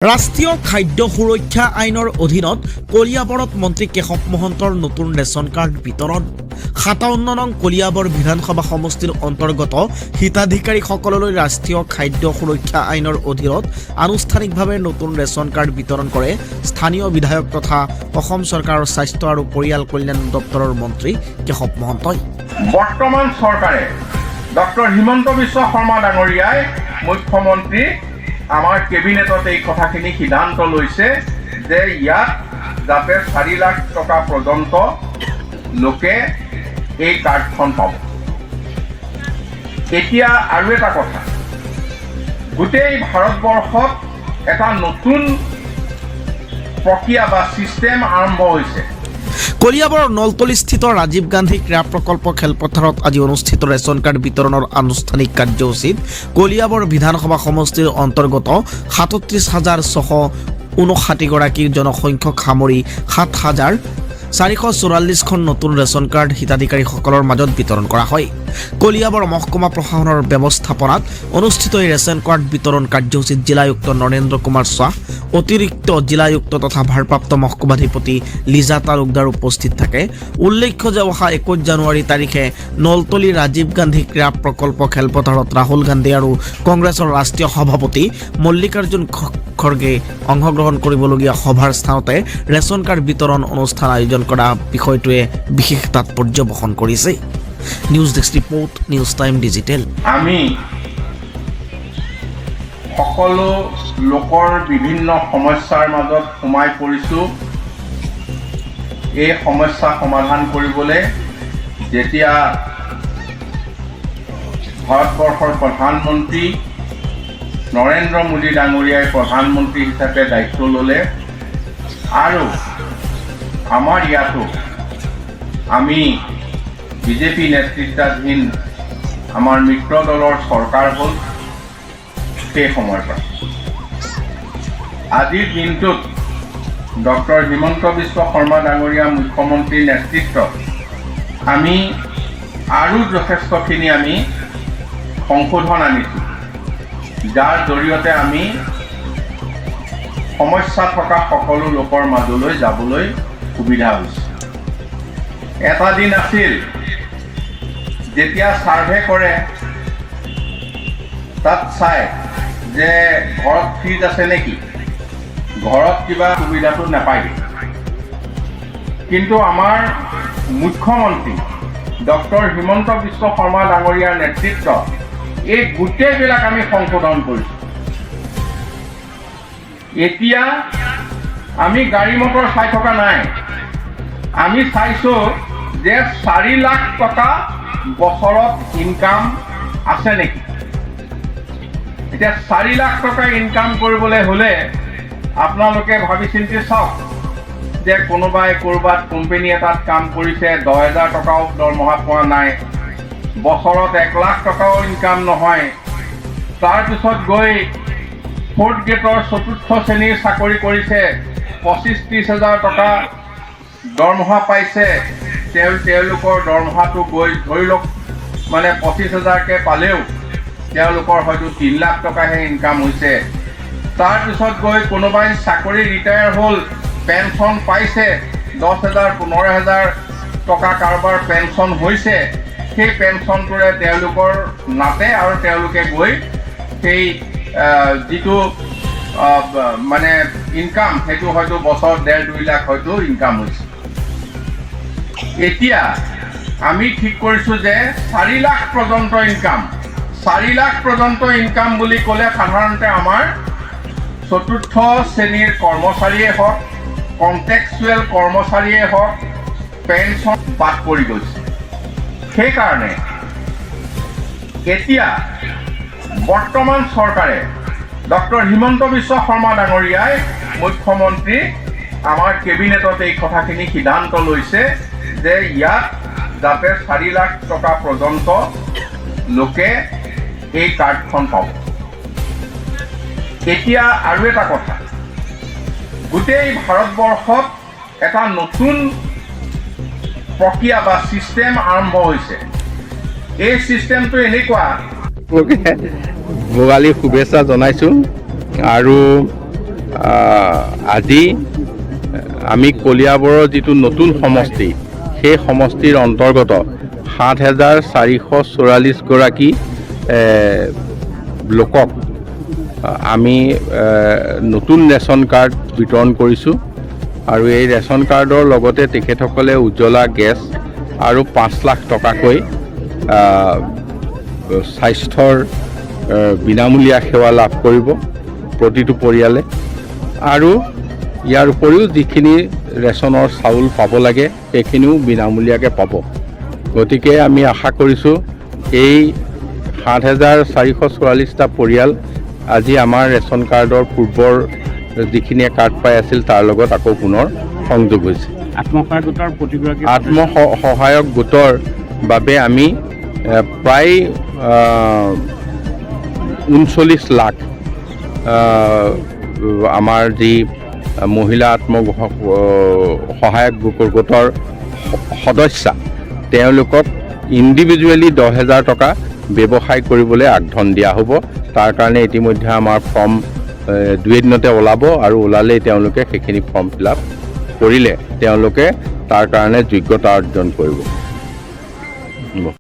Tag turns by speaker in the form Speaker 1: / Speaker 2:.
Speaker 1: ৰাষ্ট্ৰীয় খাদ্য সুৰক্ষা আইনৰ অধীনত কলিয়াবৰত মন্ত্ৰী কেশৱ মহন্তৰ নতুন ৰেচন কাৰ্ড বিতৰণ ৫৭ নং কলিয়াবৰ বিধানসভা সমষ্টিৰ অন্তৰ্গত হিতাধিকাৰীসকললৈ ৰাষ্ট্ৰীয় খাদ্য সুৰক্ষা আইনৰ অধীনত আনুষ্ঠানিকভাৱে নতুন ৰেচন কাৰ্ড বিতৰণ কৰে স্থানীয় বিধায়ক তথা অসম চৰকাৰৰ স্বাস্থ্য আৰু পৰিয়াল কল্যাণ দপ্তৰৰ মন্ত্ৰী কেশৱ মহন্তই।
Speaker 2: বৰ্তমান চৰকাৰে ডক্টৰ হিমন্ত বিশ্ব শৰ্মা ডাঙৰীয়াই মুখ্যমন্ত্ৰী আমাৰ কেবিনেটত এই কথাখিনি সিদ্ধান্ত লৈছে যে ইয়াত যাতে ৪ লাখ টকা পৰ্যন্ত লোকে এই কাৰ্ডখন পাব। এতিয়া আৰু এটা কথা, গোটেই ভাৰতবৰ্ষত এটা নতুন প্ৰক্ৰিয়া বা ছিষ্টেম আৰম্ভ হৈছে।
Speaker 1: কলিয়াবৰৰ নলতলিস্থিত ৰাজীৱ গান্ধী ক্ৰীড়া প্ৰকল্প খেলপথাৰত আজি অনুষ্ঠিত ৰেচন কাৰ্ড বিতৰণৰ আনুষ্ঠানিক কাৰ্যসূচীত কলিয়াবৰ বিধানসভা সমষ্টিৰ অন্তৰ্গত ৩৭,৬৫৯ গৰাকী জনসংখ্যক সামৰি ৭,৪৪৪খন নতুন ৰেচন কাৰ্ড হিতাধিকাৰীসকলৰ মাজত বিতৰণ কৰা হয়। কলিয়াবৰ মহকুমা প্ৰশাসনৰ ব্যৱস্থাপনাত অনুষ্ঠিত এই ৰেচন কাৰ্ড বিতৰণ কাৰ্যসূচীত জিলায়ুক্ত নৰেন্দ্ৰ কুমাৰ শ্বাহ, অতিৰিক্ত জিলায়ুক্ত তথা ভাৰপ্ৰাপ্ত মহকুমাধিপতি লিজা তালুকদাৰ উপস্থিত থাকে। উল্লেখ্য যে অহা ২১ জানুৱাৰী তাৰিখে নলতলি ৰাজীৱ গান্ধী ক্ৰীড়া প্ৰকল্প খেলপথাৰত ৰাহুল গান্ধী আৰু কংগ্ৰেছৰ ৰাষ্ট্ৰীয় সভাপতি মল্লিকাৰ্জুন খৰ্গে অংশগ্ৰহণ কৰিবলগীয়া সভাৰ স্থানতে ৰেচন কাৰ্ড বিতৰণ অনুষ্ঠান আয়োজন কৰা বিষয়টোৱে বিশেষ তাৎপৰ্য বহন কৰিছে। News desk report, news time digital.
Speaker 2: আমি সকলো লোকৰ বিভিন্ন সমস্যাৰ মাজত সোমাই পৰিছোঁ। এই সমস্যা সমাধান কৰিবলৈ যেতিয়া ভাৰতবৰ্ষৰ প্ৰধানমন্ত্ৰী নৰেন্দ্ৰ মোদী ডাঙৰীয়াই প্ৰধানমন্ত্ৰী হিচাপে দায়িত্ব ল'লে আৰু আমাৰ ইয়াতো আমি বিজেপি নেতৃত্বাধীন আমাৰ মিত্ৰ দলৰ চৰকাৰ হ'ল। সেই সময়ৰ পৰা আজিৰ দিনটোত ডক্টৰ হিমন্ত বিশ্ব শৰ্মা ডাঙৰীয়া মুখ্যমন্ত্ৰীৰ নেতৃত্বত আমি আৰু যথেষ্টখিনি আমি সংশোধন আনিছোঁ, যাৰ জৰিয়তে আমি সমস্যা থকা সকলো লোকৰ মাজলৈ যাবলৈ সুবিধা হৈছে। এটা দিন আছিল যেতিয়া ছাৰ্ভে কৰে তাত চাই যে ঘৰত ফ্ৰিজ আছে নেকি, ঘৰত কিবা সুবিধাটো নাপায়। কিন্তু আমাৰ মুখ্যমন্ত্ৰী ডক্টৰ হিমন্ত বিশ্ব শৰ্মা ডাঙৰীয়াৰ নেতৃত্বত এই গোটেইবিলাক আমি সংশোধন কৰিছোঁ। এতিয়া আমি গাড়ী মটৰ চাই থকা নাই, আমি চাইছোঁ যে ৪ লাখ টকা বছৰত ইনকাম আছে নেকি। এতিয়া ৪ লাখ টকা ইনকাম কৰিবলৈ হ'লে আপোনালোকে ভাবি চিন্তি চাওক যে কোনোবাই ক'ৰবাত কোম্পানী এটাত কাম কৰিছে, ১০,০০০ টকাও দৰমহা পোৱা নাই, বছৰত ১ লাখ টকাও ইনকাম নহয়, তাৰপিছত গৈ 4th গ্ৰেডৰ ৪ৰ্থ শ্ৰেণীৰ চাকৰি কৰিছে, ২৫-৩০ হাজাৰ টকা দৰমহা পাইছে। তেওঁলোকৰ দৰমহাটো গৈ ধৰি লওক মানে ২৫ হাজাৰকৈ পালেও তেওঁলোকৰ হয়তো ৩ লাখ টকাহে ইনকাম হৈছে। তাৰপিছত গৈ কোনোবাই চাকৰি ৰিটায়াৰ হ'ল, পেঞ্চন পাইছে, ১০,০০০, ১৫,০০০ টকা কাৰোবাৰ পেঞ্চন হৈছে। সেই পেঞ্চনটোৰে তেওঁলোকৰ নাতে আৰু তেওঁলোকে গৈ সেই যিটো মানে ইনকাম সেইটো হয়তো বছৰত ১.৫-২ লাখ হয়তো ইনকাম হৈছে। এতিয়া আমি ঠিক কৰিছোঁ যে ৪ লাখ পৰ্যন্ত ইনকাম, ৪ লাখ পৰ্যন্ত ইনকাম বুলি ক'লে সাধাৰণতে আমাৰ ৪ৰ্থ শ্ৰেণীৰ কৰ্মচাৰীয়ে হওক, কণ্টেক্সচুৱেল কৰ্মচাৰীয়ে হওক, পেঞ্চন বাদ পৰি গৈছে। সেইকাৰণে এতিয়া বৰ্তমান চৰকাৰে ডক্টৰ হিমন্ত বিশ্ব শৰ্মা ডাঙৰীয়াই মুখ্যমন্ত্ৰী আমাৰ কেবিনেটত এই কথাখিনি সিদ্ধান্ত লৈছে যে ইয়াত যাতে ৪ লাখ টকা পৰ্যন্ত লোকে এই কাৰ্ডখন পাব। এতিয়া আৰু এটা কথা, গোটেই ভাৰতবৰ্ষত এটা নতুন প্ৰক্ৰিয়া বা ছিষ্টেম আৰম্ভ হৈছে। এই ছিষ্টেমটো এনেকুৱা
Speaker 3: ভোগালী শুভেচ্ছা জনাইছোঁ আৰু আজি আমি কলিয়াবৰৰ যিটো নতুন সমষ্টি সেই সমষ্টিৰ অন্তৰ্গত ৭,৪৪৪ গৰাকী লোকক আমি নতুন ৰেচন কাৰ্ড বিতৰণ কৰিছোঁ আৰু এই ৰেচন কাৰ্ডৰ লগতে তেখেতসকলে উজ্জ্বলা গেছ আৰু ৫ লাখ টকাকৈ স্বাস্থ্যৰ বিনামূলীয়া সেৱা লাভ কৰিব প্ৰতিটো পৰিয়ালে আৰু ইয়াৰ উপৰিও যিখিনি ৰেচনৰ চাউল পাব লাগে সেইখিনিও বিনামূলীয়াকৈ পাব। গতিকে আমি আশা কৰিছোঁ এই ৭,৪৪৪টা পৰিয়াল আজি আমাৰ ৰেচন কাৰ্ডৰ পূৰ্বৰ যিখিনিয়ে কাৰ্ড পাই আছিল তাৰ লগত আকৌ পুনৰ সংযোগ হৈছে।
Speaker 4: আত্মসহায়ক গোটৰ প্ৰতিগৰাকী
Speaker 3: আত্মসহায়ক গোটৰ বাবে আমি প্ৰায় ৩৯ লাখ আমাৰ যি মহিলা আত্মসহায়ক গোটৰ সদস্যা তেওঁলোকক ইণ্ডিভিজুৱেলি 10,000 টকা ব্যৱসায় কৰিবলৈ আগধন দিয়া হ'ব। তাৰ কাৰণে ইতিমধ্যে আমাৰ ফৰ্ম 2 এদিনতে ওলাব আৰু ওলালেই তেওঁলোকে সেইখিনি ফৰ্ম ফিল আপ কৰিলে তেওঁলোকে তাৰ কাৰণে যোগ্যতা অৰ্জন কৰিব।